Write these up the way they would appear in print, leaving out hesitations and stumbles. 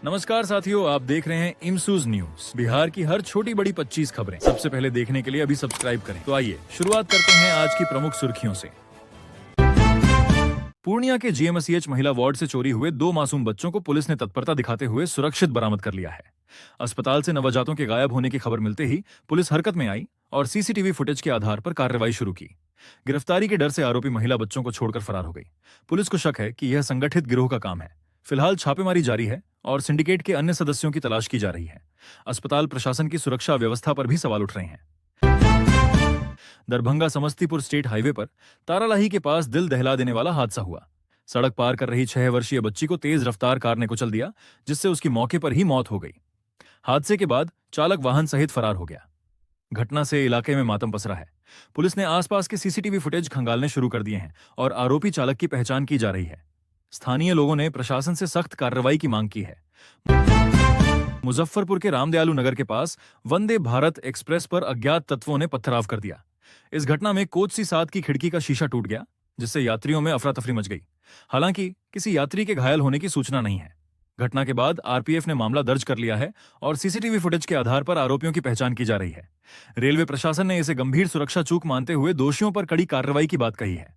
नमस्कार साथियों, आप देख रहे हैं इमसूज न्यूज। बिहार की हर छोटी बड़ी 25 खबरें सबसे पहले देखने के लिए अभी सब्सक्राइब करें। तो आइए शुरुआत करते हैं आज की प्रमुख सुर्खियों से। पूर्णिया के जीएमसीएच महिला वार्ड से चोरी हुए 2 मासूम बच्चों को पुलिस ने तत्परता दिखाते हुए सुरक्षित बरामद कर लिया है। अस्पताल से नवजातों के गायब होने की खबर मिलते ही पुलिस हरकत में आई और सीसीटीवी फुटेज के आधार पर कार्रवाई शुरू की। गिरफ्तारी के डर से आरोपी महिला बच्चों को छोड़कर फरार हो गई। पुलिस को शक है कि यह संगठित गिरोह का काम है। फिलहाल छापेमारी जारी है और सिंडिकेट के अन्य सदस्यों की तलाश की जा रही है। अस्पताल प्रशासन की सुरक्षा व्यवस्था पर भी सवाल उठ रहे हैं। दरभंगा समस्तीपुर स्टेट हाईवे पर तारालाही के पास दिल दहला देने वाला हादसा हुआ। सड़क पार कर रही 6 वर्षीय बच्ची को तेज रफ्तार कार ने कुचल दिया, जिससे उसकी मौके पर ही मौत हो गई। हादसे के बाद चालक वाहन सहित फरार हो गया। घटना से इलाके में मातम पसरा है। पुलिस ने आसपास के सीसीटीवी फुटेज खंगालने शुरू कर दिए हैं और आरोपी चालक की पहचान की जा रही है। स्थानीय लोगों ने प्रशासन से सख्त कार्रवाई की मांग की है। मुजफ्फरपुर के रामदयालु नगर के पास वंदे भारत एक्सप्रेस पर अज्ञात तत्वों ने पथराव कर दिया। इस घटना में कोच सी 7 की खिड़की का शीशा टूट गया, जिससे यात्रियों में अफरा तफरी मच गई। हालांकि किसी यात्री के घायल होने की सूचना नहीं है। घटना के बाद आरपीएफ ने मामला दर्ज कर लिया है और सीसीटीवी फुटेज के आधार पर आरोपियों की पहचान की जा रही है। रेलवे प्रशासन ने इसे गंभीर सुरक्षा चूक मानते हुए दोषियों पर कड़ी कार्रवाई की बात कही है।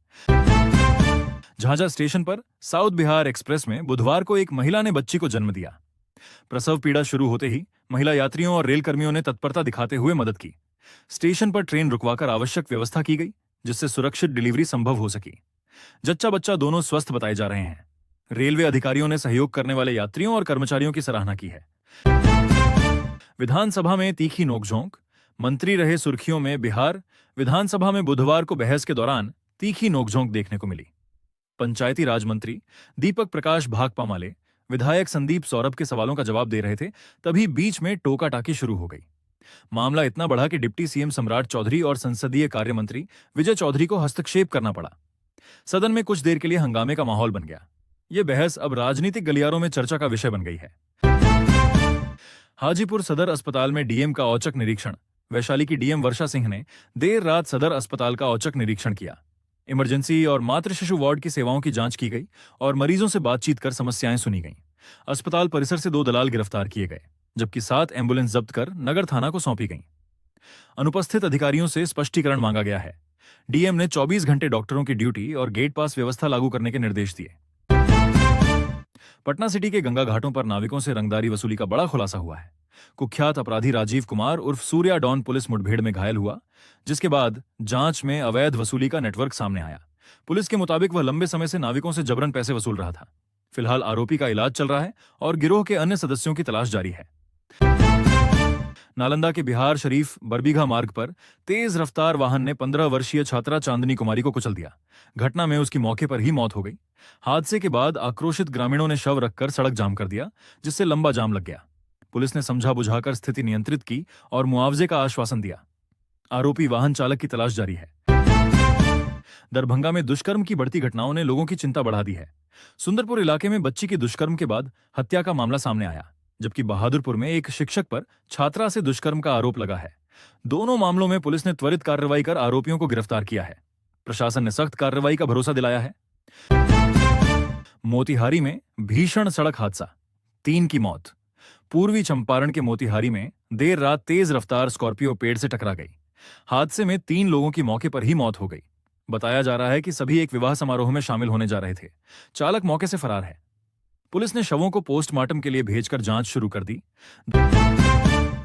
झाझा स्टेशन पर साउथ बिहार एक्सप्रेस में बुधवार को एक महिला ने बच्ची को जन्म दिया। प्रसव पीड़ा शुरू होते ही महिला यात्रियों और रेल कर्मियों ने तत्परता दिखाते हुए मदद की। स्टेशन पर ट्रेन रुकवाकर आवश्यक व्यवस्था की गई, जिससे सुरक्षित डिलीवरी संभव हो सकी। जच्चा बच्चा दोनों स्वस्थ बताए जा रहे हैं। रेलवे अधिकारियों ने सहयोग करने वाले यात्रियों और कर्मचारियों की सराहना की है। विधानसभा में तीखी नोकझोंक, मंत्री रहे सुर्खियों में बिहार। विधानसभा में बुधवार को बहस के दौरान तीखी नोकझोंक देखने को मिली। पंचायती राज मंत्री दीपक प्रकाश भाकपामाले विधायक संदीप सौरभ के सवालों का जवाब दे रहे थे, तभी बीच में टोका टाकी शुरू हो गई। मामला इतना बढ़ा कि डिप्टी सीएम सम्राट चौधरी और संसदीय कार्य मंत्री विजय चौधरी को हस्तक्षेप करना पड़ा। सदन में कुछ देर के लिए हंगामे का माहौल बन गया। यह बहस अब राजनीतिक गलियारों में चर्चा का विषय बन गई है। हाजीपुर सदर अस्पताल में डीएम का औचक निरीक्षण। वैशाली की डीएम वर्षा सिंह ने देर रात सदर अस्पताल का औचक निरीक्षण किया। इमरजेंसी और मातृ शिशु वार्ड की सेवाओं की जांच की गई और मरीजों से बातचीत कर समस्याएं सुनी गईं। अस्पताल परिसर से 2 दलाल गिरफ्तार किए गए, जबकि 7 एम्बुलेंस जब्त कर नगर थाना को सौंपी गईं। अनुपस्थित अधिकारियों से स्पष्टीकरण मांगा गया है। डीएम ने 24 घंटे डॉक्टरों की ड्यूटी और गेट पास व्यवस्था लागू करने के निर्देश दिए। पटना सिटी के गंगा घाटों पर नाविकों से रंगदारी वसूली का बड़ा खुलासा हुआ है। कुख्यात अपराधी राजीव कुमार उर्फ सूर्या डॉन पुलिस मुठभेड़ में घायल हुआ, जिसके बाद जांच में अवैध वसूली का नेटवर्क सामने आया। पुलिस के मुताबिक वह लंबे समय से नाविकों से जबरन पैसे वसूल रहा था। फिलहाल आरोपी का इलाज चल रहा है और गिरोह के अन्य सदस्यों की तलाश जारी है। नालंदा के बिहार शरीफ बरबीघा मार्ग पर तेज रफ्तार वाहन ने 15 वर्षीय छात्रा चांदनी कुमारी को कुचल दिया। घटना में उसकी मौके पर ही मौत हो गई। हादसे के बाद आक्रोशित ग्रामीणों ने शव रखकर सड़क जाम कर दिया, जिससे लंबा जाम लग गया। पुलिस ने समझा बुझाकर स्थिति नियंत्रित की और मुआवजे का आश्वासन दिया। आरोपी वाहन चालक की तलाश जारी है। दरभंगा में दुष्कर्म की बढ़ती घटनाओं ने लोगों की चिंता बढ़ा दी है। सुंदरपुर इलाके में बच्ची की दुष्कर्म के बाद हत्या का मामला सामने आया, जबकि बहादुरपुर में एक शिक्षक पर छात्रा से दुष्कर्म का आरोप लगा है। दोनों मामलों में पुलिस ने त्वरित कार्रवाई कर आरोपियों को गिरफ्तार किया है। प्रशासन ने सख्त कार्रवाई का भरोसा दिलाया है। मोतिहारी में भीषण सड़क हादसा, 3 की मौत। पूर्वी चंपारण के मोतिहारी में देर रात तेज रफ्तार स्कॉर्पियो पेड़ से टकरा गई। हादसे में 3 लोगों की मौके पर ही मौत हो गई। बताया जा रहा है कि सभी एक विवाह समारोह में शामिल होने जा रहे थे। चालक मौके से फरार है। पुलिस ने शवों को पोस्टमार्टम के लिए भेजकर जांच शुरू कर दी।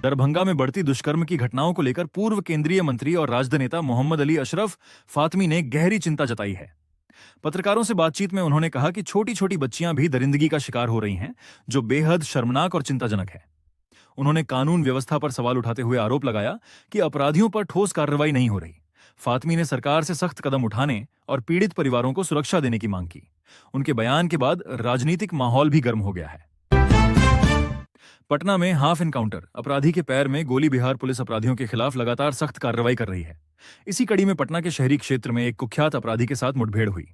दरभंगा में बढ़ती दुष्कर्म की घटनाओं को लेकर पूर्व केंद्रीय मंत्री और राजद नेता मोहम्मद अली अशरफ फातमी ने गहरी चिंता जताई है। पत्रकारों से बातचीत में उन्होंने कहा कि छोटी छोटी बच्चियां भी दरिंदगी का शिकार हो रही हैं, जो बेहद शर्मनाक और चिंताजनक है। उन्होंने कानून व्यवस्था पर सवाल उठाते हुए आरोप लगाया कि अपराधियों पर ठोस कार्रवाई नहीं हो रही। फातमी ने सरकार से सख्त कदम उठाने और पीड़ित परिवारों को सुरक्षा देने की मांग की। उनके बयान के बाद राजनीतिक माहौल भी गर्म हो गया है। पटना में हाफ एनकाउंटर, अपराधी के पैर में गोली। बिहार पुलिस अपराधियों के खिलाफ लगातार सख्त कार्रवाई कर रही है। इसी कड़ी में पटना के शहरी क्षेत्र में एक कुख्यात अपराधी के साथ मुठभेड़ हुई।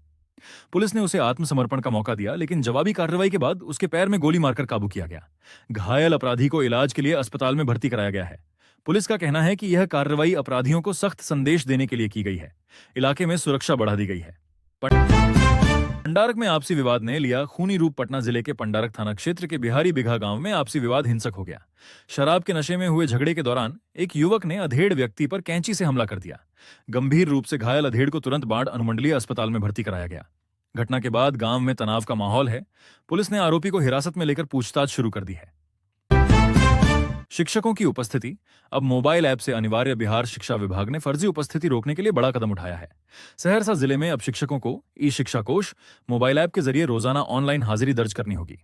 पुलिस ने उसे आत्मसमर्पण का मौका दिया, लेकिन जवाबी कार्रवाई के बाद उसके पैर में गोली मारकर काबू किया गया। घायल अपराधी को इलाज के लिए अस्पताल में भर्ती कराया गया है। पुलिस का कहना है कि यह कार्रवाई अपराधियों को सख्त संदेश देने के लिए की गई है। इलाके में सुरक्षा बढ़ा दी गई है। पंडारक में आपसी विवाद ने लिया खूनी रूप। पटना जिले के पंडारक थाना क्षेत्र के बिहारी बिघा गांव में आपसी विवाद हिंसक हो गया। शराब के नशे में हुए झगड़े के दौरान एक युवक ने अधेड़ व्यक्ति पर कैंची से हमला कर दिया। गंभीर रूप से घायल अधेड़ को तुरंत बाढ़ अनुमंडलीय अस्पताल में भर्ती कराया गया। घटना के बाद गांव में तनाव का माहौल है। पुलिस ने आरोपी को हिरासत में लेकर पूछताछ शुरू कर दी है। शिक्षकों की उपस्थिति अब मोबाइल ऐप से अनिवार्य। बिहार शिक्षा विभाग ने फर्जी उपस्थिति रोकने के लिए बड़ा कदम उठाया है। सहरसा जिले में अब शिक्षकों को ई शिक्षा कोष मोबाइल ऐप के जरिए रोजाना ऑनलाइन हाजिरी दर्ज करनी होगी।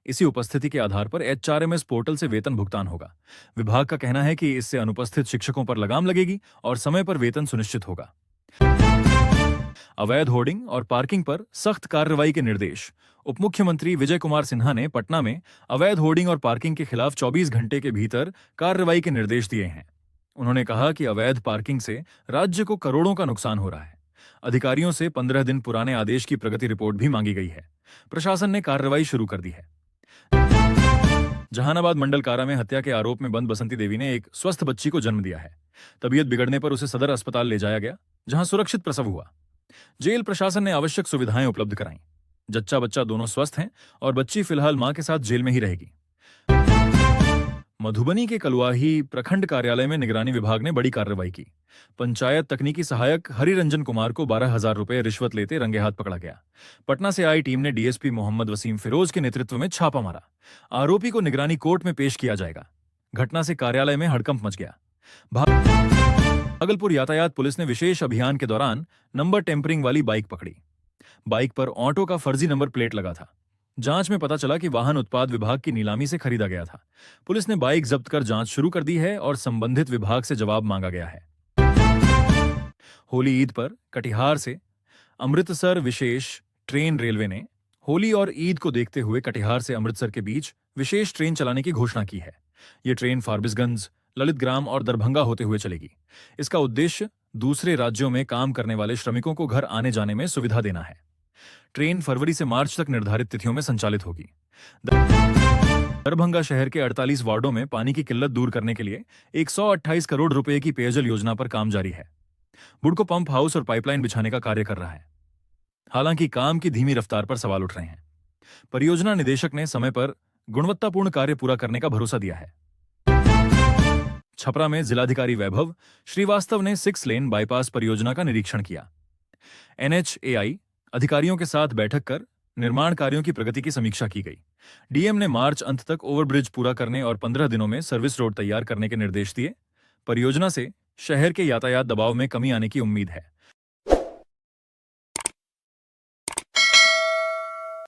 इसी उपस्थिति के आधार पर HRMS पोर्टल से वेतन भुगतान होगा। विभाग का कहना है कि इससे अनुपस्थित शिक्षकों पर लगाम लगेगी और समय पर वेतन सुनिश्चित होगा। अवैध होर्डिंग और पार्किंग पर सख्त कार्रवाई के निर्देश। उप मुख्यमंत्री विजय कुमार सिन्हा ने पटना में अवैध होर्डिंग और पार्किंग के खिलाफ 24 घंटे के भीतर कार्रवाई के निर्देश दिए हैं। उन्होंने कहा कि अवैध पार्किंग से राज्य को करोड़ों का नुकसान हो रहा है। अधिकारियों से 15 दिन पुराने आदेश की प्रगति रिपोर्ट भी मांगी गई है। प्रशासन ने कार्रवाई शुरू कर दी है। जहानाबाद मंडल कारा में हत्या के आरोप में बंद बसंती देवी ने एक स्वस्थ बच्ची को जन्म दिया है। तबीयत बिगड़ने पर उसे सदर अस्पताल ले जाया गया, जहां सुरक्षित प्रसव हुआ। जेल प्रशासन ने आवश्यक सुविधाएं उपलब्ध कराईं। जच्चा बच्चा दोनों स्वस्थ हैं और बच्ची फिलहाल मां के साथ जेल में ही रहेगी। मधुबनी के कलुआही प्रखंड कार्यालय में निगरानी विभाग ने बड़ी कार्रवाई की। पंचायत तकनीकी सहायक हरिरंजन कुमार को 12,000 रुपए रिश्वत लेते रंगे हाथ पकड़ा गया। पटना से आई टीम ने डीएसपी मोहम्मद वसीम फिरोज के नेतृत्व में छापा मारा। आरोपी को निगरानी कोर्ट में पेश किया जाएगा। घटना से कार्यालय में हड़कंप मच गया। भागलपुर यातायात पुलिस ने विशेष अभियान के दौरान नंबर टेम्परिंग वाली बाइक पकड़ी। बाइक पर ऑटो का फर्जी नंबर प्लेट लगा था। जांच में पता चला कि वाहन उत्पाद विभाग की नीलामी से खरीदा गया था। पुलिस ने बाइक जब्त कर जांच शुरू कर दी है और संबंधित विभाग से जवाब मांगा गया है। होली ईद पर कटिहार से अमृतसर विशेष ट्रेन रेलवे ने होली और ईद को देखते हुए कटिहार से अमृतसर के बीच विशेष ट्रेन चलाने की घोषणा की है। ये ट्रेन फारबिसगंज, ललितग्राम और दरभंगा होते हुए चलेगी। इसका उद्देश्य दूसरे राज्यों में काम करने वाले श्रमिकों को घर आने जाने में सुविधा देना है। ट्रेन फरवरी से मार्च तक निर्धारित तिथियों में संचालित होगी। दरभंगा शहर के 48 वार्डों में पानी की किल्लत दूर करने के लिए 128 करोड़ रुपए की पेयजल योजना पर काम जारी है। बुडको पंप हाउस और पाइपलाइन बिछाने का कार्य कर रहा है। हालांकि काम की धीमी रफ्तार पर सवाल उठ रहे हैं। परियोजना निदेशक ने समय पर गुणवत्तापूर्ण कार्य पूरा करने का भरोसा दिया है। छपरा में जिलाधिकारी वैभव श्रीवास्तव ने 6 लेन बाईपास परियोजना का निरीक्षण किया। NHAI अधिकारियों के साथ बैठक कर निर्माण कार्यों की प्रगति की समीक्षा की गई। डीएम ने मार्च अंत तक ओवरब्रिज पूरा करने और 15 दिनों में सर्विस रोड तैयार करने के निर्देश दिए। परियोजना से शहर के यातायात दबाव में कमी आने की उम्मीद है।